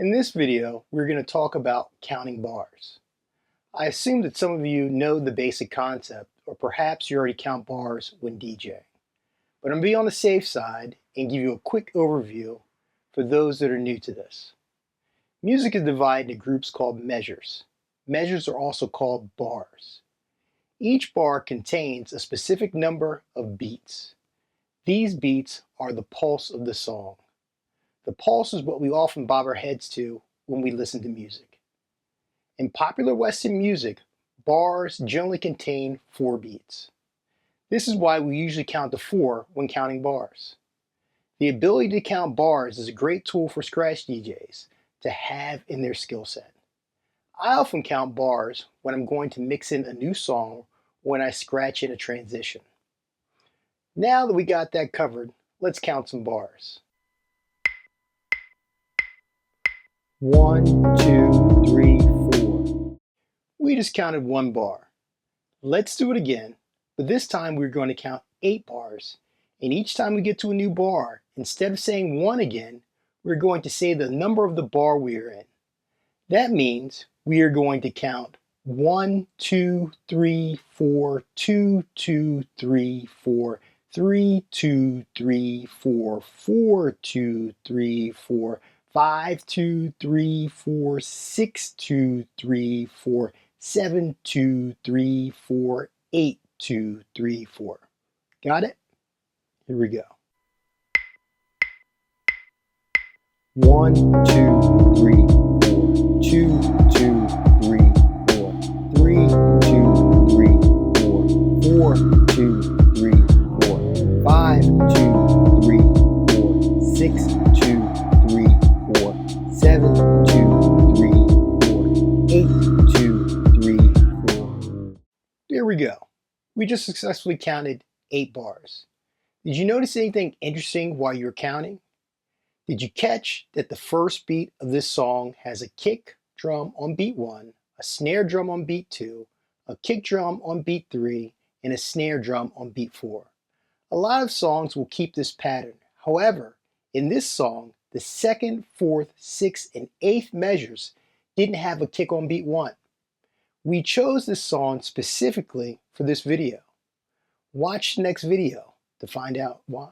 In this video, we're going to talk about counting bars. I assume that some of you know the basic concept, or perhaps you already count bars when DJing. But I'm going to be on the safe side and give you a quick overview for those that are new to this. Music is divided into groups called measures. Measures are also called bars. Each bar contains a specific number of beats. These beats are the pulse of the song. The pulse is what we often bob our heads to when we listen to music. In popular Western music, bars generally contain 4 beats. This is why we usually count to 4 when counting bars. The ability to count bars is a great tool for scratch DJs to have in their skill set. I often count bars when I'm going to mix in a new song or when I scratch in a transition. Now that we got that covered, let's count some bars. 1, 2, 3, 4. We just counted 1 bar. Let's do it again, but this time we're going to count 8 bars. And each time we get to a new bar, instead of saying 1 again, we're going to say the number of the bar we are in. That means we are going to count 1, 2, 3, 4, 2, 2, 3, 4, 3, 2, 3, 4, 4, 2, 3, 4, 5, 2, 3, 4, 6, 2, 3, 4, 7, 2, 3, 4, 8, 2, 3, 4. Got it? Here we go. 1, 2, 3, 4, 2, 2, 3, 4, 3, 2, 3, 4, 4, 2, 3, 4, 5, 2, 3, 4, 6, 2, 3, 4, 7, 2, 3, 4, 8, 2, 3, 4. There we go. We just successfully counted 8 bars. Did you notice anything interesting while you were counting? Did you catch that the first beat of this song has a kick drum on beat 1, a snare drum on beat 2, a kick drum on beat 3, and a snare drum on beat 4? A lot of songs will keep this pattern. However, in this song, the 2nd, 4th, 6th, and 8th measures didn't have a kick on beat 1. We chose this song specifically for this video. Watch the next video to find out why.